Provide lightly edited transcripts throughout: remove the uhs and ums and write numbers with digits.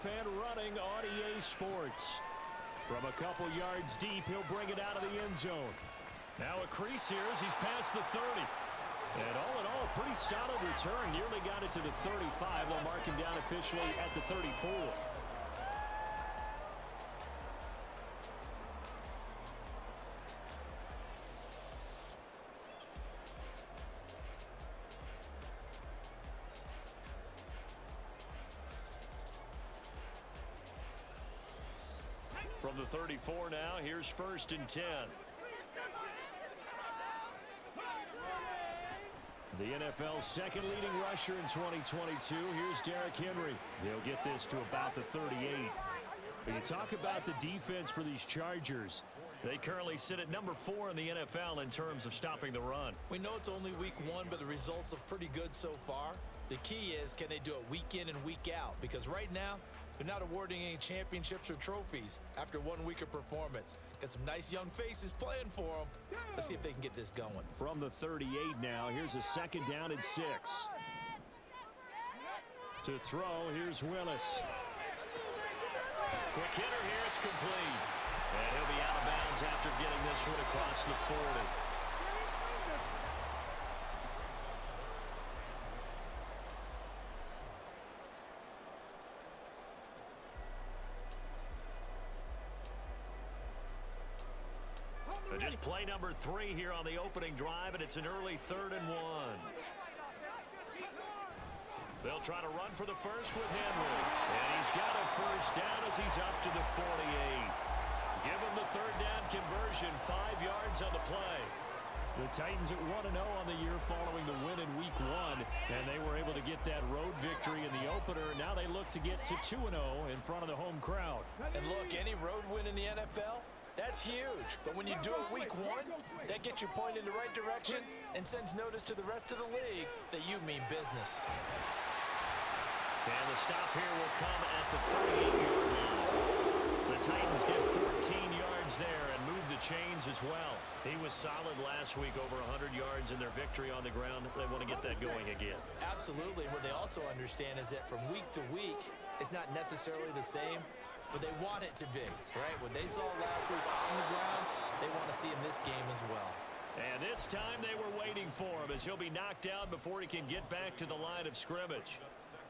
off and running on EA Sports. From a couple yards deep, he'll bring it out of the end zone. Now a crease here as he's past the 30. And all in all, pretty solid return. Nearly got it to the 35. They'll mark him down officially at the 34. From the 34 now, here's 1st and 10. The NFL's second leading rusher in 2022. Here's Derrick Henry. He'll get this to about the 38. When you talk about the defense for these Chargers, they currently sit at number 4 in the NFL in terms of stopping the run. We know it's only week 1, but the results look pretty good so far. The key is, can they do it week in and week out? Because right now, they're not awarding any championships or trophies after 1 week of performance. Got some nice young faces playing for them. Let's see if they can get this going. From the 38 now, here's a 2nd down and 6. To throw, here's Willis. Quick hitter here, it's complete. And he'll be out of bounds after getting this one across the 40. Just play number 3 here on the opening drive, and it's an early 3rd and 1. They'll try to run for the first with Henry. And he's got a first down as he's up to the 48. Give him the 3rd down conversion, 5 yards on the play. The Titans at 1-0 on the year following the win in week 1, and they were able to get that road victory in the opener. Now they look to get to 2-0 in front of the home crowd. And look, any road win in the NFL, that's huge. But when you do it week 1, that gets you pointed in the right direction and sends notice to the rest of the league that you mean business. And the stop here will come at the 38-yard line. The Titans get 13 yards there and move the chains as well. He was solid last week, over 100 yards in their victory on the ground. They want to get that going again. Absolutely. What they also understand is that from week to week, it's not necessarily the same, but they want it to be, right? What they saw last week on the ground, they want to see in this game as well. And this time they were waiting for him as he'll be knocked down before he can get back to the line of scrimmage.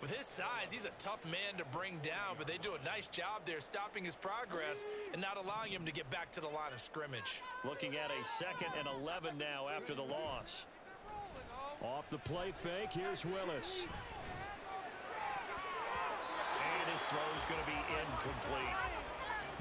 With his size, he's a tough man to bring down, but they do a nice job there stopping his progress and not allowing him to get back to the line of scrimmage. Looking at a 2nd and 11 now after the loss. Off the play fake, here's Willis. And his throw's going to be incomplete.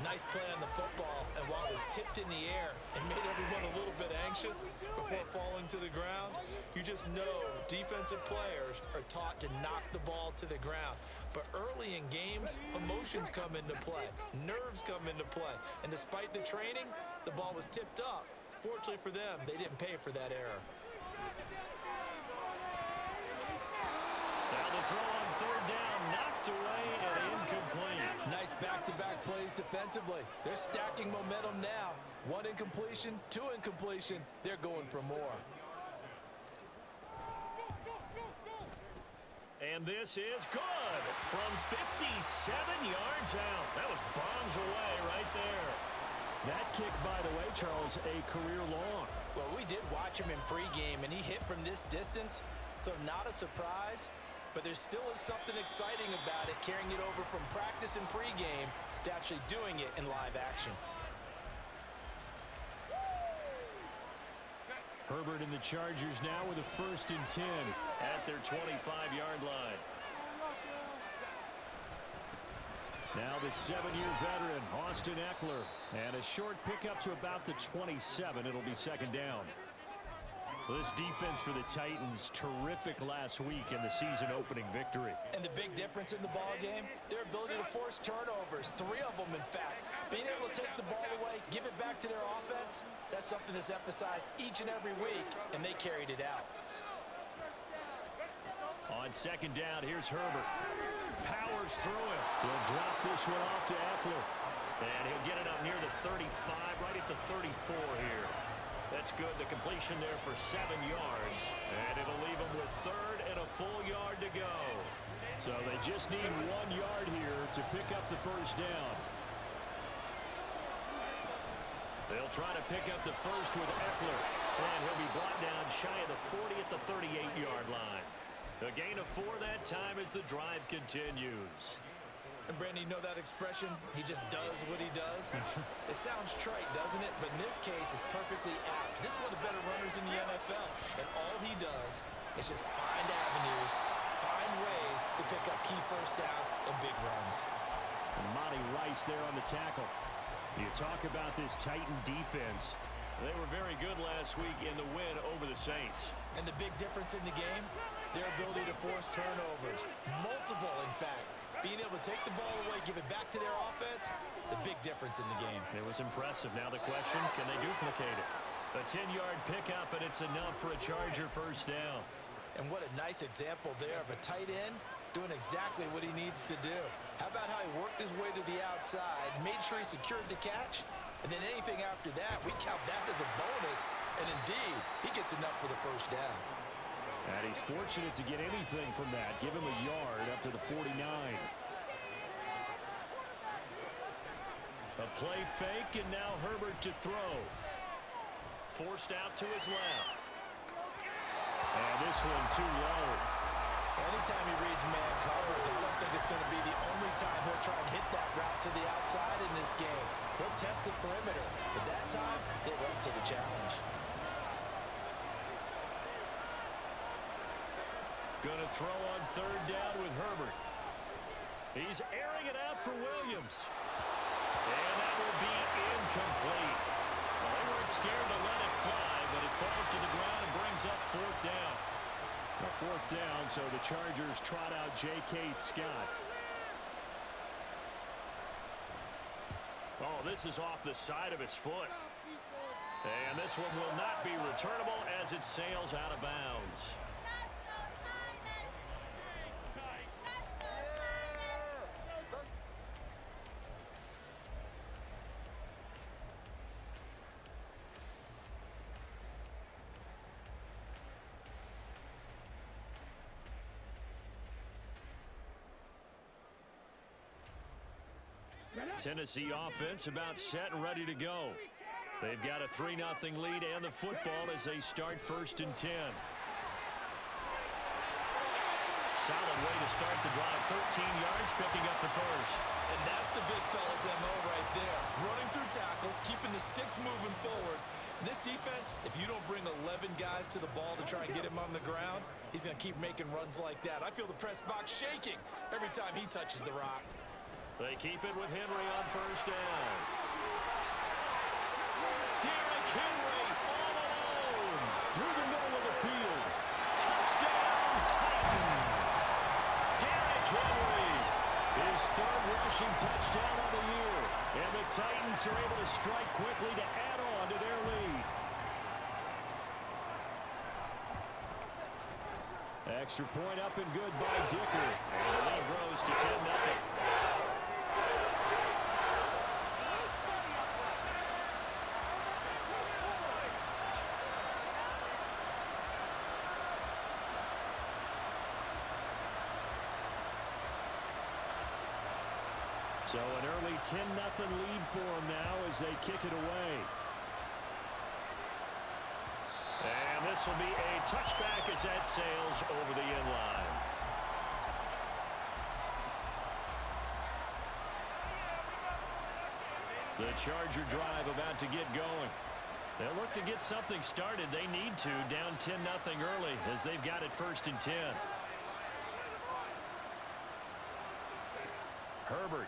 Nice play on the football, and while it was tipped in the air and made everyone a little bit anxious before falling to the ground, you just know defensive players are taught to knock the ball to the ground. But early in games, emotions come into play, nerves come into play, and despite the training, the ball was tipped up. Fortunately for them, they didn't pay for that error. Now the throw on 3rd down, knocked away and incomplete. Nice back-to-back plays defensively. They're stacking momentum now. 1 incompletion, 2 incompletion. They're going for more. And this is good from 57 yards out. That was bombs away right there. That kick, by the way, Charles, a career long. Well, we did watch him in pregame, and he hit from this distance, so not a surprise. But there still is something exciting about it, carrying it over from practice and pregame to actually doing it in live action. Herbert and the Chargers now with a 1st and 10 at their 25-yard line. Now the 7-year veteran, Austin Eckler. And a short pickup to about the 27. It'll be 2nd down. This defense for the Titans, terrific last week in the season-opening victory. And the big difference in the ball game, their ability to force turnovers, 3 of them, in fact. Being able to take the ball away, give it back to their offense, that's something that's emphasized each and every week, and they carried it out. On 2nd down, here's Herbert. Powers through him. He'll drop this one off to Eckler. And he'll get it up near the 35, right at the 34 here. That's good. The completion there for 7 yards. And it'll leave him with 3rd and a full yard to go. So they just need 1 yard here to pick up the first down. They'll try to pick up the first with Eckler. And he'll be brought down shy of the 40 at the 38-yard line. A gain of 4 that time as the drive continues. And Brandon, you know that expression? He just does what he does? It sounds trite, doesn't it? But in this case, it's perfectly apt. This is one of the better runners in the NFL. And all he does is just find avenues, find ways to pick up key first downs and big runs. And Monty Rice there on the tackle. You talk about this Titan defense. They were very good last week in the win over the Saints. And the big difference in the game? Their ability to force turnovers. Multiple, in fact. Being able to take the ball away, give it back to their offense, the big difference in the game. It was impressive. Now the question, can they duplicate it? A 10-yard pickup, and it's enough for a Charger first down. And what a nice example there of a tight end doing exactly what he needs to do. How about how he worked his way to the outside, made sure he secured the catch, and then anything after that, we count that as a bonus. And indeed, he gets enough for the first down. And he's fortunate to get anything from that. Give him a yard up to the 49. A play fake, and now Herbert to throw. Forced out to his left. And this one too low. Anytime he reads man coverage, I don't think it's going to be the only time he'll try and hit that route to the outside in this game. He'll test the perimeter, but that time, they went to the challenge. Going to throw on third down with Herbert. He's airing it out for Williams. And that will be incomplete. Well, they weren't scared to let it fly, but it falls to the ground and brings up fourth down. A fourth down, so the Chargers trot out J.K. Scott. Oh, this is off the side of his foot. And this one will not be returnable as it sails out of bounds. Tennessee offense about set and ready to go. They've got a 3-0 lead and the football as they start 1st and 10. Solid way to start the drive. 13 yards, picking up the first. And that's the big fella's MO right there. Running through tackles, keeping the sticks moving forward. This defense, if you don't bring 11 guys to the ball to try and get him on the ground, he's going to keep making runs like that. I feel the press box shaking every time he touches the rock. They keep it with Henry on first down. Derrick Henry all alone through the middle of the field. Touchdown, Titans. Derrick Henry, his 3rd rushing touchdown of the year. And the Titans are able to strike quickly to add on to their lead. Extra point up and good by Dicker. And the lead grows to 10-0. So an early 10-0 lead for them now as they kick it away. And this will be a touchback as that sails over the end line. The Charger drive about to get going. They'll look to get something started. They need to, down 10-0 early as they've got it 1st and 10. Herbert.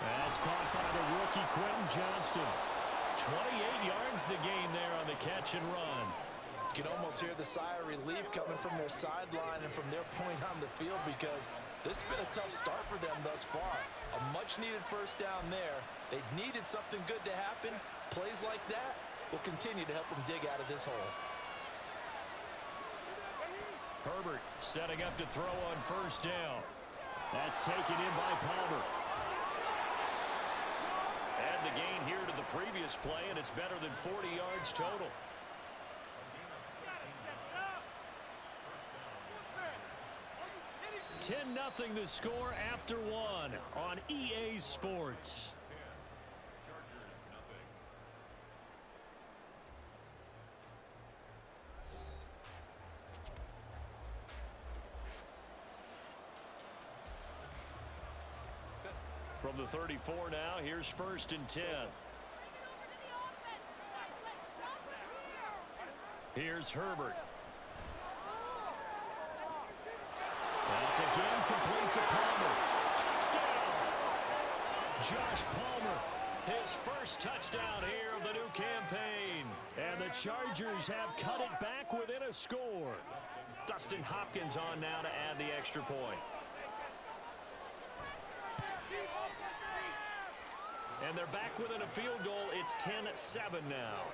That's caught by the rookie Quentin Johnston. 28 yards the gain there on the catch and run. You can almost hear the sigh of relief coming from their sideline and from their point on the field because this has been a tough start for them thus far. A much-needed first down there. They needed something good to happen. Plays like that will continue to help them dig out of this hole. Herbert setting up to throw on first down. That's taken in by Palmer. Add the gain here to the previous play, and it's better than 40 yards total. 10-0 the score after one on EA Sports. From the 34 now, here's 1st and 10. Here's Herbert. That's again complete to Palmer. Touchdown! Josh Palmer, his first touchdown here of the new campaign. And the Chargers have cut it back within a score. Dustin Hopkins on now to add the extra point. And they're back within a field goal. It's 10-7 now.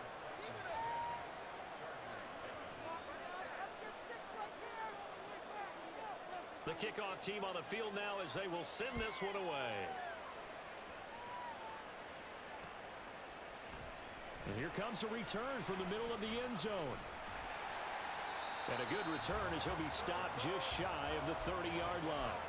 The kickoff team on the field now as they will send this one away. And here comes a return from the middle of the end zone. And a good return as he'll be stopped just shy of the 30-yard line.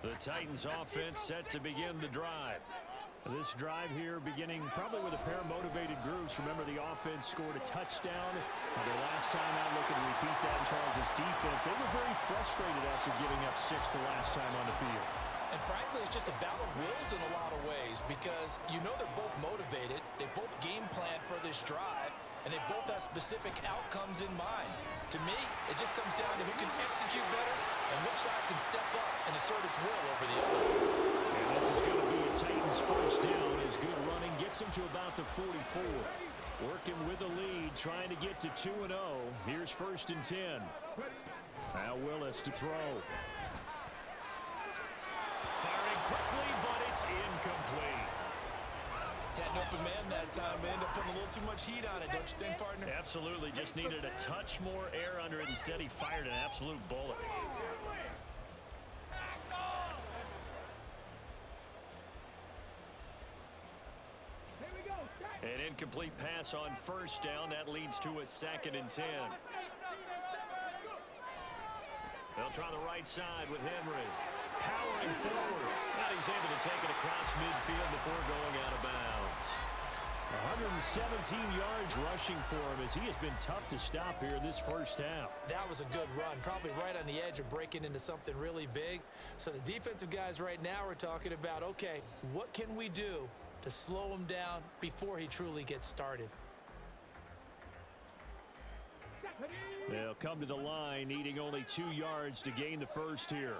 The Titans offense set to begin the drive. This drive here beginning probably with a pair of motivated groups. Remember, the offense scored a touchdown. The last time out, looking to repeat that in Charles' defense. They were very frustrated after giving up 6 the last time on the field. And frankly, it's just a battle of wills in a lot of ways because you know they're both motivated. They both game plan for this drive, and they both have specific outcomes in mind. To me, it just comes down to who can execute better and which side can step up and assert its will over the other. And this is going to be a Titans first down as good running gets them to about the 44. Working with the lead, trying to get to 2-0. Here's 1st and 10. Now Willis to throw. Firing quickly, but it's incomplete. Had an open man that time, but ended up putting a little too much heat on it, don't you think, partner? Absolutely. Just needed a touch more air under it. Instead, he fired an absolute bullet. An incomplete pass on 1st down. That leads to a 2nd and 10. They'll try the right side with Henry. Powering forward. Now he's able to take it across midfield before going out of bounds. 117 yards rushing for him as he has been tough to stop here this first half. That was a good run, probably right on the edge of breaking into something really big. So the defensive guys right now are talking about, okay, what can we do to slow him down before he truly gets started? They'll come to the line, needing only 2 yards to gain the first here.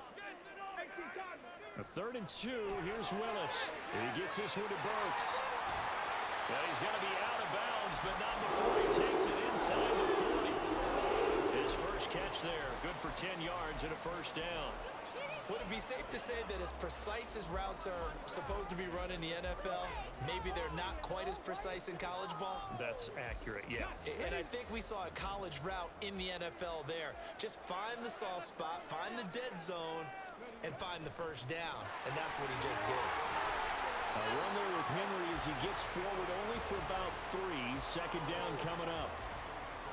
A 3rd and 2. Here's Willis. He gets this one to Burks. Well, he's going to be out of bounds, but not before he takes it inside the 40. His first catch there. Good for 10 yards and a first down. Would it be safe to say that as precise as routes are supposed to be run in the NFL, maybe they're not quite as precise in college ball? That's accurate, yeah. And I think we saw a college route in the NFL there. Just find the soft spot, find the dead zone, and find the first down. And that's what he just did. A run there with Henry as he gets forward only for about 3. 2nd down coming up.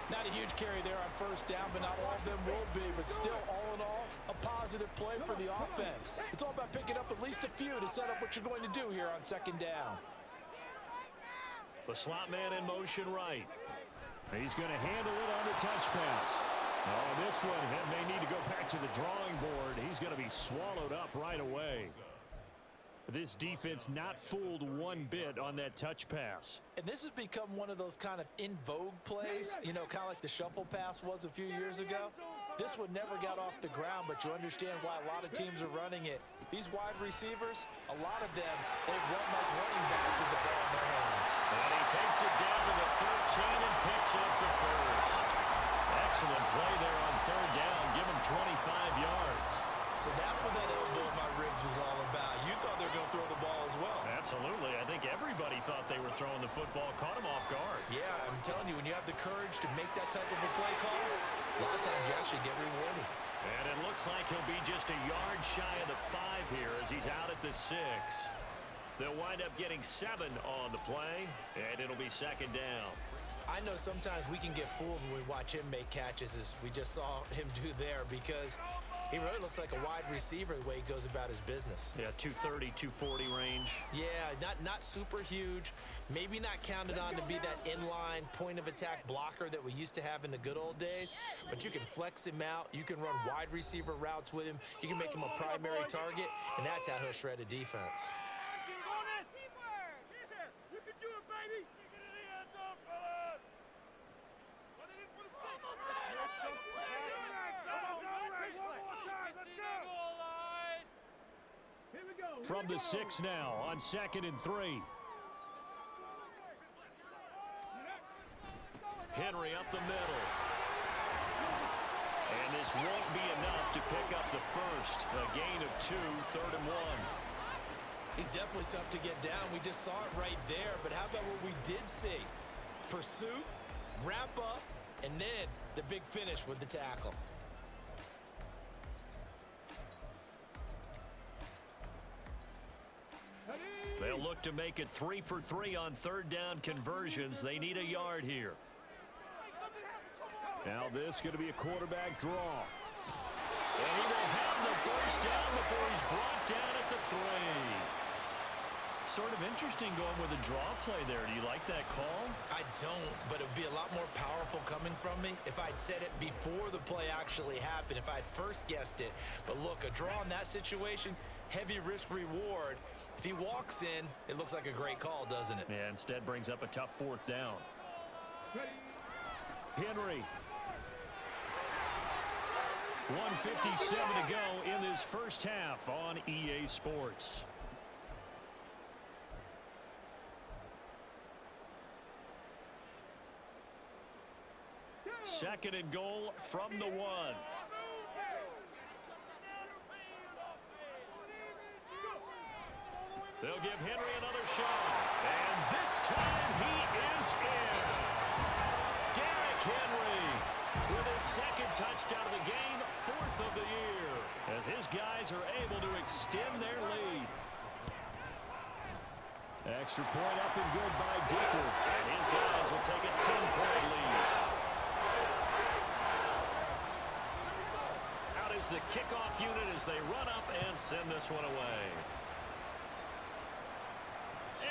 Not a huge carry there on 1st down, but not all of them will be. But still, all in all, a positive play for the offense. It's all about picking up at least a few to set up what you're going to do here on 2nd down. The slot man in motion right. He's going to handle it on the touch pass. Oh, this one may need to go back to the drawing board. He's going to be swallowed up right away. This defense not fooled one bit on that touch pass. And this has become one of those kind of in vogue plays, you know, kind of like the shuffle pass was a few years ago. This one never got off the ground, but you understand why a lot of teams are running it. These wide receivers, a lot of them, they've run like running backs with the ball in their hands. And he takes it down to the 13 and picks up the first. Excellent play there on 3rd down. Give him 25 yards. So that's what that elbow in my ribs was all about. You thought they were going to throw the ball as well. Absolutely. I think everybody thought they were throwing the football. Caught him off guard. Yeah, I'm telling you, when you have the courage to make that type of a play call, a lot of times you actually get rewarded. And it looks like he'll be just a yard shy of the 5 here as he's out at the 6. They'll wind up getting 7 on the play, and it'll be second down. I know sometimes we can get fooled when we watch him make catches, as we just saw him do there, because he really looks like a wide receiver the way he goes about his business. Yeah, 230, 240 range. Yeah, not super huge. Maybe not counted on to be that inline point-of-attack blocker that we used to have in the good old days, but you can flex him out. You can run wide receiver routes with him. You can make him a primary target, and that's how he'll shred a defense. From the 6 now on 2nd and 3. Henry up the middle. And this won't be enough to pick up the first. A gain of 2, 3rd and 1. He's definitely tough to get down. We just saw it right there. But how about what we did see? Pursuit, wrap up, and then the big finish with the tackle. They'll look to make it 3 for 3 on 3rd down conversions. They need a yard here. Now this is going to be a quarterback draw. And he will have the first down before he's brought down at the 3. Sort of interesting going with a draw play there. Do you like that call? I don't, but it would be a lot more powerful coming from me if I'd said it before the play actually happened, if I'd first guessed it. But look, a draw in that situation, heavy risk reward. If he walks in, it looks like a great call, doesn't it? Yeah, instead brings up a tough 4th down. Henry. 1:57 to go in this first half on EA Sports. Second and goal from the 1. They'll give Henry another shot. And this time he is in. Derrick Henry with his 2nd touchdown of the game, 4th of the year, as his guys are able to extend their lead. Extra point up and good by Dicker. And his guys will take a 10-point lead. Out is the kickoff unit as they run up and send this one away.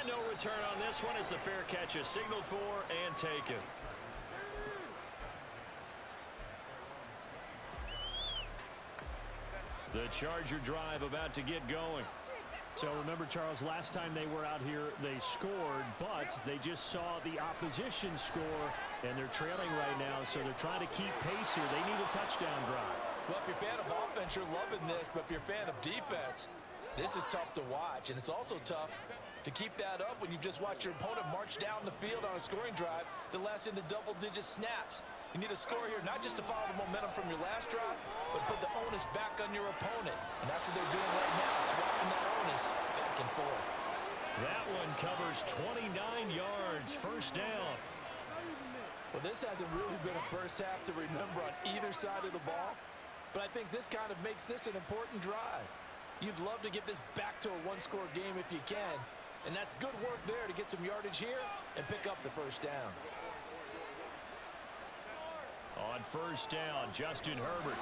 And no return on this one as the fair catch is signaled for and taken. The Charger drive about to get going. So remember, Charles, last time they were out here, they scored, but they just saw the opposition score, and they're trailing right now, so they're trying to keep pace here. They need a touchdown drive. Well, if you're a fan of offense, you're loving this, but if you're a fan of defense, this is tough to watch, and it's also tough to keep that up when you just watch your opponent march down the field on a scoring drive that lasts into double-digit snaps. You need a score here, not just to follow the momentum from your last drive, but put the onus back on your opponent. And that's what they're doing right now, swapping that onus back and forth. That one covers 29 yards, first down. Well, this hasn't really been a first half to remember on either side of the ball, but I think this kind of makes this an important drive. You'd love to get this back to a one-score game if you can, and that's good work there to get some yardage here and pick up the first down. On first down, Justin Herbert.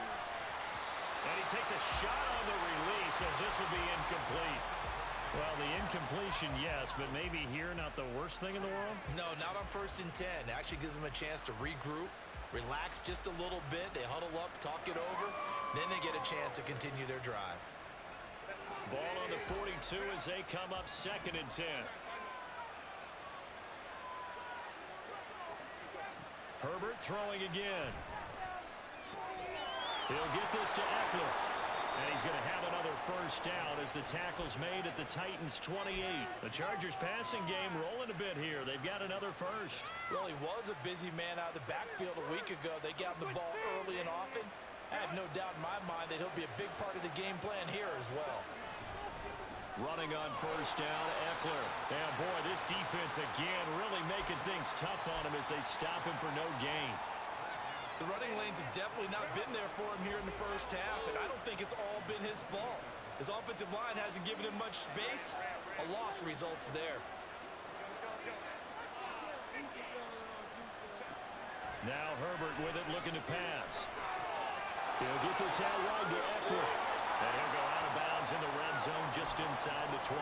And he takes a shot on the release as this will be incomplete. Well, the incompletion, yes, but maybe here not the worst thing in the world? No, not on 1st and 10. It actually gives them a chance to regroup, relax just a little bit. They huddle up, talk it over, then they get a chance to continue their drive. Ball on the 42 as they come up 2nd and 10. Herbert throwing again. He'll get this to Eckler. And he's going to have another first down as the tackle's made at the Titans' 28. The Chargers passing game rolling a bit here. They've got another first. Well, he was a busy man out of the backfield a week ago. They got the ball early and often. I have no doubt in my mind that he'll be a big part of the game plan here as well. Running on first down, Eckler. And boy, this defense again really making things tough on him as they stop him for no gain. The running lanes have definitely not been there for him here in the first half, and I don't think it's all been his fault. His offensive line hasn't given him much space. A loss results there. Now Herbert with it, looking to pass. He'll get this out wide to Eckler. And he'll go out of bounds in the red zone just inside the 20.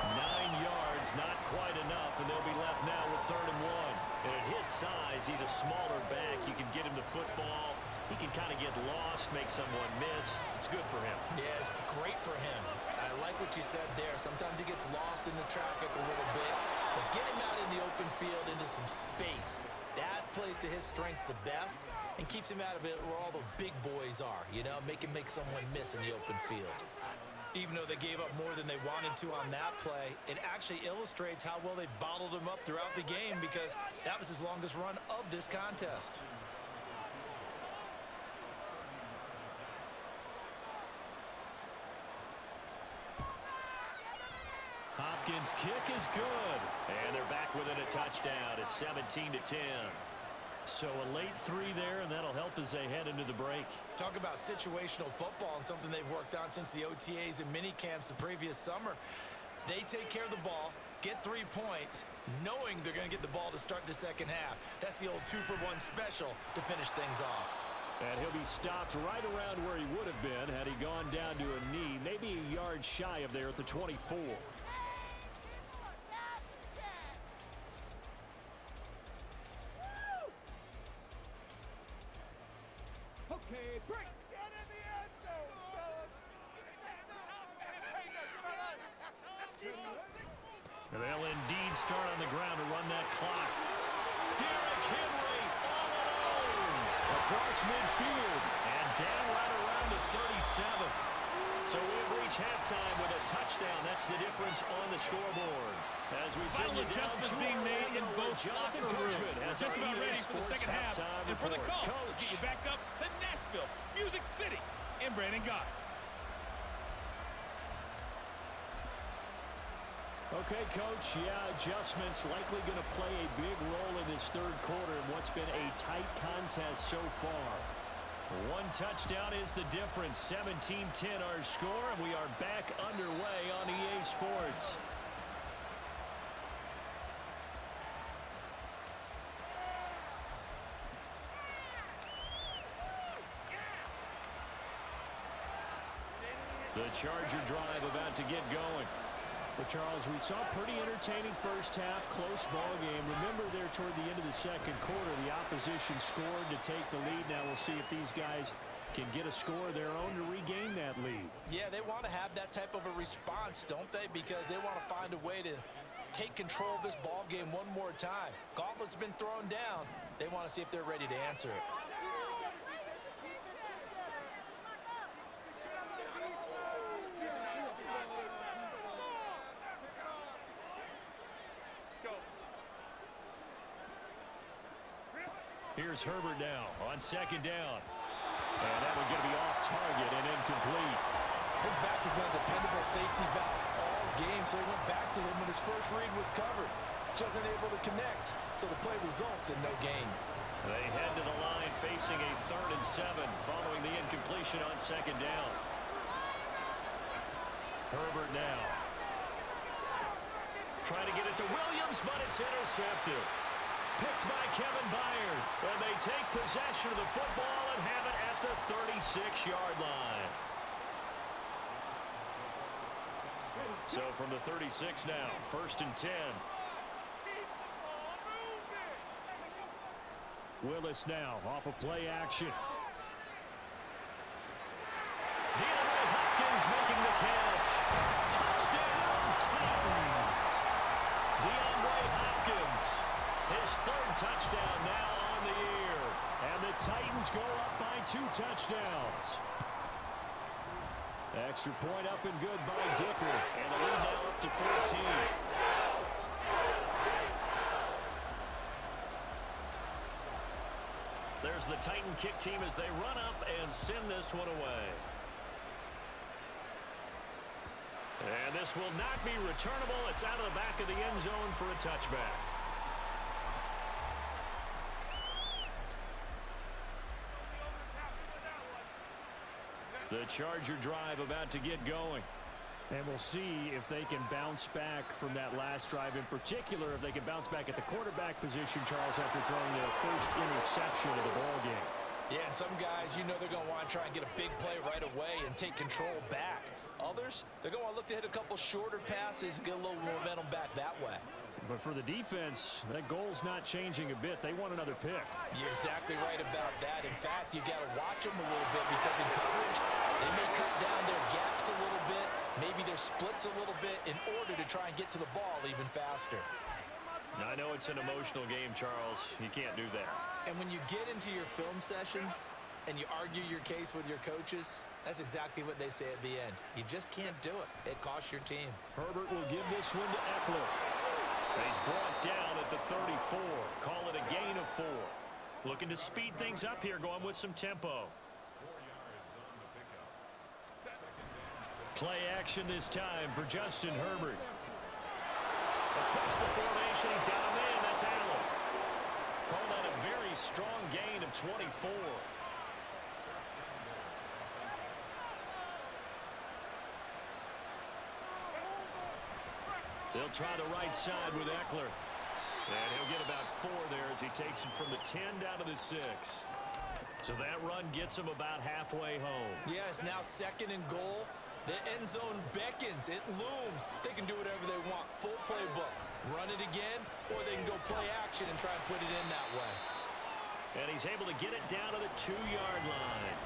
9 yards, not quite enough, and they'll be left now with 3rd and 1. And at his size, he's a smaller back. You can get him the football. He can kind of get lost, make someone miss. It's good for him. Yeah, it's great for him. I like what you said there. Sometimes he gets lost in the traffic a little bit, but get him out in the open field into some space. That plays to his strengths the best and keeps him out of it where all the big boys are, you know, make someone miss in the open field. Even though they gave up more than they wanted to on that play, it actually illustrates how well they bottled him up throughout the game because that was his longest run of this contest. Hopkins' kick is good, and they're back within a touchdown. It's 17-10. So a late 3 there, and that'll help as they head into the break. Talk about situational football and something they've worked on since the OTAs and mini camps the previous summer. They take care of the ball, get 3 points, knowing they're going to get the ball to start the second half. That's the old 2-for-1 special to finish things off. And he'll be stopped right around where he would have been had he gone down to a knee, maybe a yard shy of there at the 24. Okay, break. Get in the end zone, fellas. And they'll indeed start on the ground to run that clock. Derrick Henry all alone across midfield and down right around the 37. So we've reached halftime with a touchdown. That's the difference on the scoreboard. As we see Final adjustments being made in both Jonathan locker rooms. Coachman has Just about EA ready for the Sports second half. halftime And for the report. call, let's get you back up to Nashville, Music City, and Brandon Gott. Okay, Coach, yeah, adjustments likely going to play a big role in this third quarter in what's been a tight contest so far. 1 touchdown is the difference. 17-10 our score, and we are back underway on EA Sports. The Charger drive about to get going. Well, Charles, we saw a pretty entertaining first half, close ball game. Remember there toward the end of the second quarter, the opposition scored to take the lead. Now we'll see if these guys can get a score of their own to regain that lead. Yeah, they want to have that type of a response, don't they? Because they want to find a way to take control of this ball game one more time. Gauntlet's been thrown down. They want to see if they're ready to answer it. Here's Herbert now on second down. And that one's going to be off target and incomplete. His back has been a dependable safety valve all game, so he went back to him when his first read was covered. Just unable to connect, so the play results in no gain. They head to the line facing a 3rd and 7 following the incompletion on second down. Herbert now. Trying to get it to Williams, but it's intercepted. Picked by Kevin Byard. And they take possession of the football and have it at the 36-yard line. So from the 36 now, 1st and 10. Willis now off of play action. DeAndre Hopkins making the catch. Touchdown, Titans. DeAndre Hopkins, his 3rd touchdown now on the year. And the Titans go up by 2 touchdowns. Extra point up and good by Dicker. And the lead now up to 14. There's the Titan kick team as they run up and send this one away. And this will not be returnable. It's out of the back of the end zone for a touchback. The Charger drive about to get going. And we'll see if they can bounce back from that last drive. In particular, if they can bounce back at the quarterback position, Charles, after throwing the first interception of the ballgame. Yeah, and some guys, you know they're going to want to try and get a big play right away and take control back. Others, they're going to look to hit a couple shorter passes and get a little momentum back that way. But for the defense, that goal's not changing a bit. They want another pick. You're exactly right about that. In fact, you got to watch them a little bit because in coverage, they may cut down their gaps a little bit, maybe their splits a little bit in order to try and get to the ball even faster. Now, I know it's an emotional game, Charles. You can't do that. And when you get into your film sessions and you argue your case with your coaches, that's exactly what they say at the end. You just can't do it. It costs your team. Herbert will give this one to Eckler. He's brought down at the 34. Call it a gain of 4. Looking to speed things up here, going with some tempo. Play action this time for Justin Herbert. Across the formation, he's got a man. That's Allen. Call that a very strong gain of 24. They'll try the right side with Eckler. And he'll get about 4 there as he takes it from the 10 down to the 6. So that run gets him about halfway home. Yeah, it's now 2nd and goal. The end zone beckons. It looms. They can do whatever they want. Full playbook. Run it again, or they can go play action and try and put it in that way. And he's able to get it down to the 2-yard line.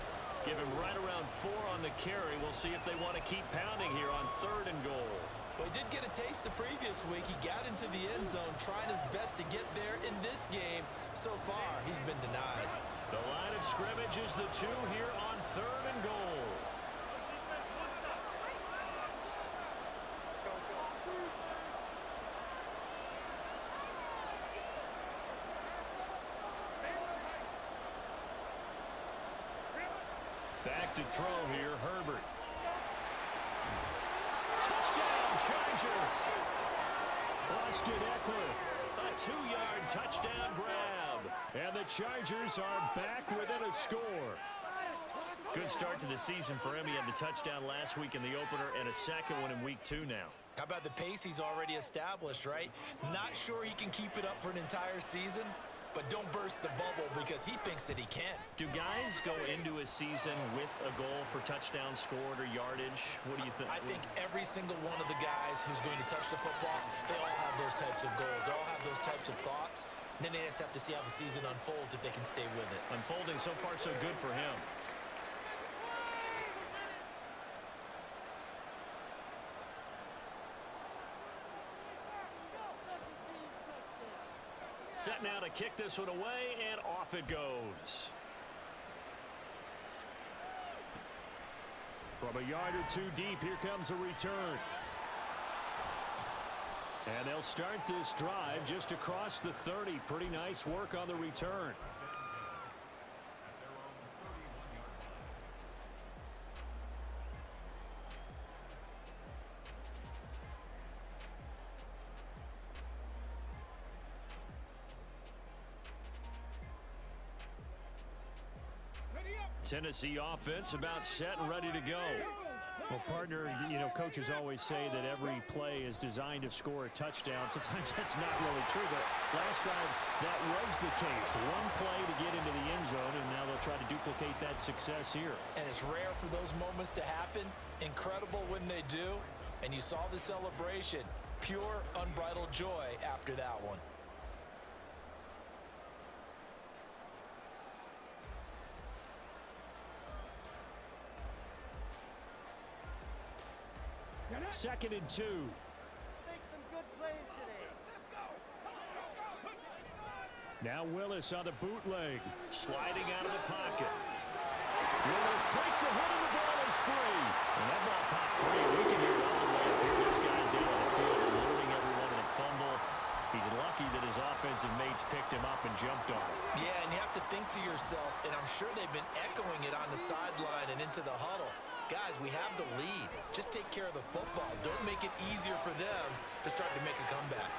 Give him right around 4 on the carry. We'll see if they want to keep pounding here on 3rd and goal. Well, he did get a taste the previous week. He got into the end zone, trying his best to get there in this game. So far, he's been denied. The line of scrimmage is the 2 here on 3rd and goal. Back to throw here, Herbert. Touchdown, Chargers. Austin Eckler, a 2-yard touchdown grab. And the Chargers are back within a score. Good start to the season for him. He had the touchdown last week in the opener and a second one in week 2 now. How about the pace he's already established, right? Not sure he can keep it up for an entire season, but don't burst the bubble because he thinks that he can. Do guys go into a season with a goal for touchdown scored or yardage? What do you think? I think every single one of the guys who's going to touch the football, they all have those types of goals. They all have those types of thoughts. And then they just have to see how the season unfolds if they can stay with it. Unfolding so far so good for him. Set now to kick this one away, and off it goes. From a yard or 2 deep, here comes a return. And they'll start this drive just across the 30. Pretty nice work on the return. Tennessee offense about set and ready to go. Well, partner, you know, coaches always say that every play is designed to score a touchdown. Sometimes that's not really true, but last time that was the case. One play to get into the end zone, and now they'll try to duplicate that success here. And it's rare for those moments to happen. Incredible when they do. And you saw the celebration. Pure, unbridled joy after that one. Second and 2. Make some good plays today. Now Willis on the bootleg. Sliding out of the pocket. Willis takes a hit and the ball is free. And that ball popped free. We can hear it all the way up here. Those guys down on the field alerting everyone to the fumble. He's lucky that his offensive mates picked him up and jumped on him. Yeah, and you have to think to yourself, and I'm sure they've been echoing it on the sideline and into the huddle. Guys, we have the lead. Just take care of the football. Don't make it easier for them to start to make a comeback.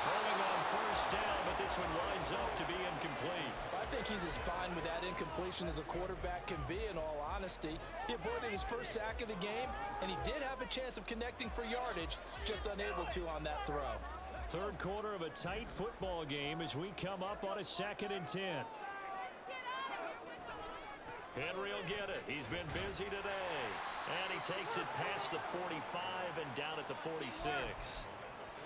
Throwing on first down, but this one winds up to be incomplete. I think he's as fine with that incompletion as a quarterback can be, in all honesty. He avoided his first sack of the game, and he did have a chance of connecting for yardage, just unable to on that throw. Third quarter of a tight football game as we come up on a 2nd and 10. Henry will get it. He's been busy today. And he takes it past the 45 and down at the 46.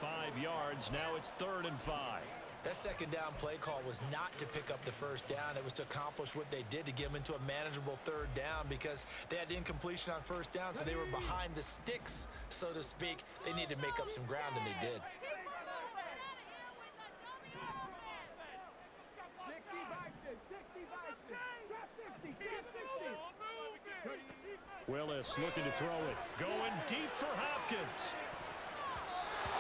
5 yards. Now it's 3rd and 5. That second down play call was not to pick up the first down. It was to accomplish what they did, to get them into a manageable 3rd down, because they had incompletion on first down, so they were behind the sticks, so to speak. They needed to make up some ground, and they did. Willis looking to throw it. Going deep for Hopkins.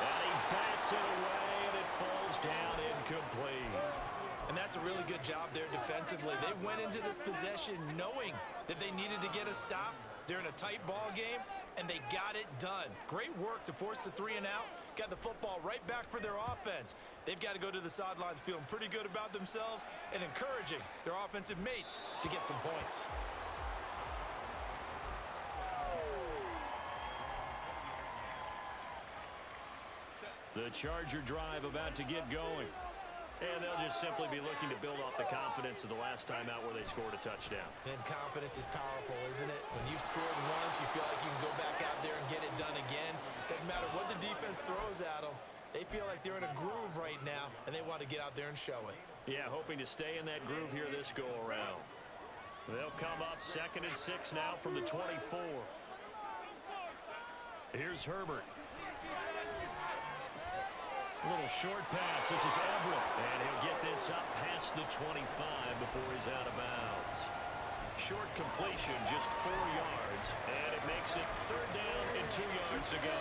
And he bats it away, and it falls down incomplete. And that's a really good job there defensively. They went into this possession knowing that they needed to get a stop. They're in a tight ball game, and they got it done. Great work to force the 3 and out. Got the football right back for their offense. They've got to go to the sidelines feeling pretty good about themselves and encouraging their offensive mates to get some points. The Charger drive about to get going. And they'll just simply be looking to build off the confidence of the last time out where they scored a touchdown. And confidence is powerful, isn't it? When you've scored once, you feel like you can go back out there and get it done again. Doesn't matter what the defense throws at them. They feel like they're in a groove right now, and they want to get out there and show it. Yeah, hoping to stay in that groove here this go-around. They'll come up 2nd and 6 now from the 24. Here's Herbert. A little short pass. This is Everett. And he'll get this up past the 25 before he's out of bounds. Short completion, just 4 yards. And it makes it 3rd down and 2 yards to go.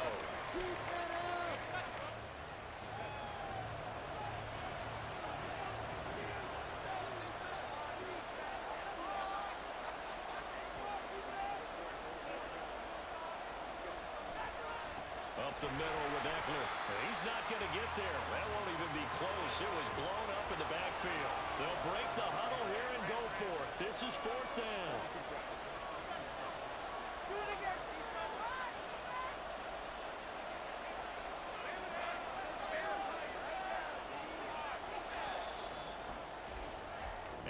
Up the middle with Eckler. He's not going to get there. That won't even be close. It was blown up in the backfield. They'll break the huddle here and go for it. This is 4th down.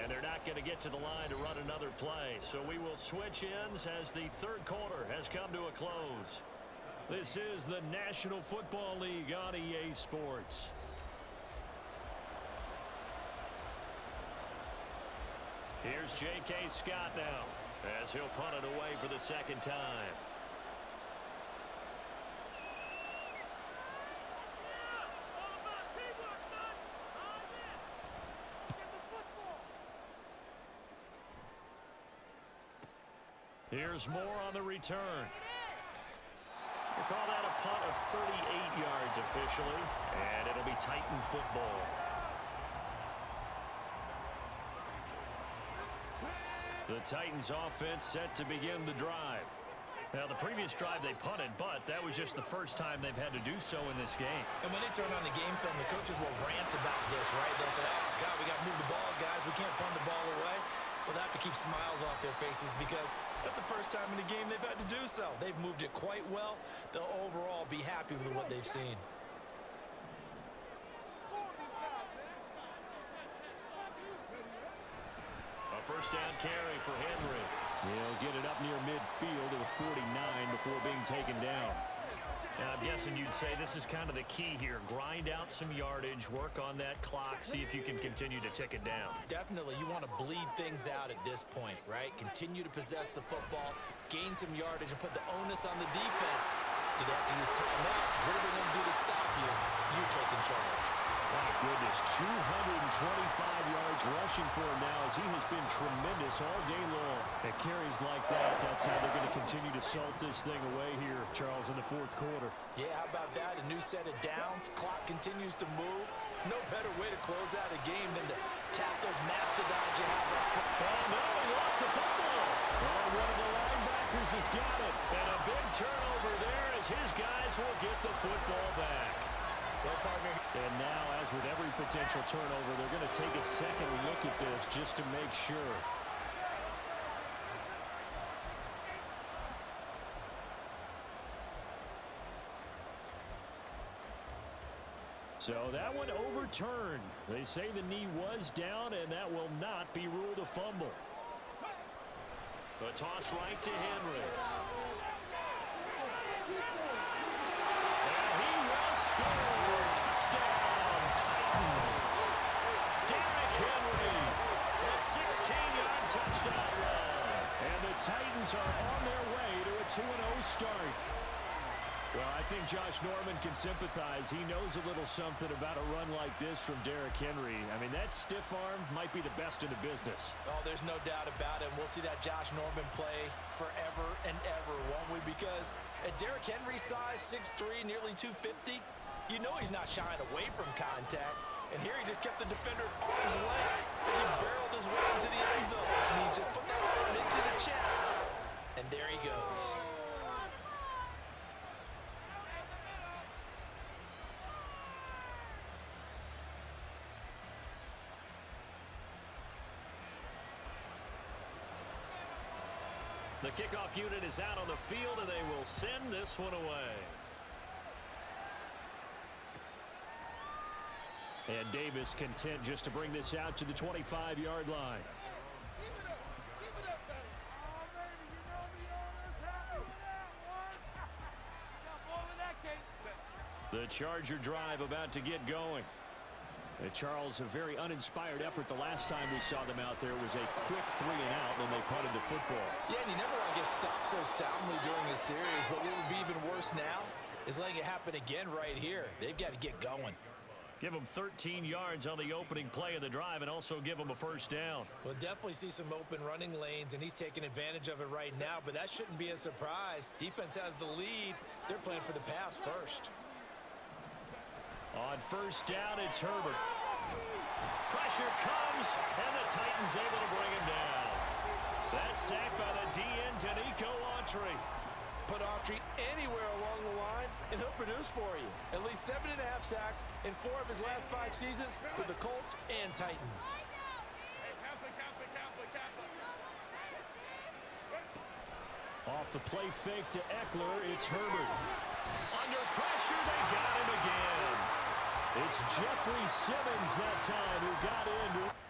And they're not going to get to the line to run another play. So we will switch ends as the 3rd quarter has come to a close. This is the National Football League on EA Sports. Here's J.K. Scott now as he'll punt it away for the 2nd time. Here's Moore on the return. We'll call that a punt of 38 yards officially, and it'll be Titan football. The Titans offense set to begin the drive. Now, the previous drive they punted, but that was just the first time they've had to do so in this game. And when they turn on the game film, the coaches will rant about this, right? They'll say, oh, God, we got to move the ball, guys. We can't punt the ball away. But they have to keep smiles off their faces because that's the first time in the game they've had to do so. They've moved it quite well. They'll overall be happy with what they've seen. A first down carry for Henry. He'll get it up near midfield to the 49 before being taken down. Now, I'm guessing you'd say this is kind of the key here. Grind out some yardage, work on that clock, see if you can continue to tick it down. Definitely, you want to bleed things out at this point, right? Continue to possess the football, gain some yardage, and put the onus on the defense. Do they have to use timeouts? What are they going to do to stop you? You're taking charge. My goodness, 225 yards rushing for him now as he has been tremendous all day long. At carries like that, that's how they're going to continue to salt this thing away here, Charles, in the 4th quarter. Yeah, how about that? A new set of downs. Clock continues to move. No better way to close out a game than to tap those mastodons you have up front. Oh, no, he lost the football. Oh, one of the linebackers has got it. And a big turnover there as his guys will get the football back. Well, partner. And now, as with every potential turnover, they're going to take a second look at this just to make sure. So that one overturned. They say the knee was down, and that will not be ruled a fumble. The toss right to Henry. And he will score. Touchdown, Titans. Derrick Henry, a 16-yard touchdown run. And the Titans are on their way to a 2-0 start. Well, I think Josh Norman can sympathize. He knows a little something about a run like this from Derrick Henry. I mean, that stiff arm might be the best in the business. Oh, there's no doubt about it. We'll see that Josh Norman play forever and ever, won't we? Because at Derrick Henry's size, 6'3", nearly 250, you know he's not shying away from contact. And here he just kept the defender at arm's length as he barreled his way into the end zone. I mean, just put that arm into the chest. And there he goes. The kickoff unit is out on the field, and they will send this one away. And Davis content just to bring this out to the 25-yard line. The Charger drive about to get going. Charles, a very uninspired effort. The last time we saw them out there was a quick 3-and-out, and they punted the football. Yeah, and you never want to get stopped so soundly during a series, but what would be even worse now is letting it happen again right here. They've got to get going. Give them 13 yards on the opening play of the drive and also give them a first down. We'll definitely see some open running lanes, and he's taking advantage of it right now, but that shouldn't be a surprise. Defense has the lead. They're playing for the pass first. On first down, it's Herbert. Pressure comes, and the Titans able to bring him down. That's sacked by the DN, Danico Autry. Put Autry anywhere along the line, and he'll produce for you. At least 7.5 sacks in 4 of his last 5 seasons with the Colts and Titans. Off the play fake to Eckler, it's Herbert. Under pressure, they got him again. It's Jeffrey Simmons that time who got in.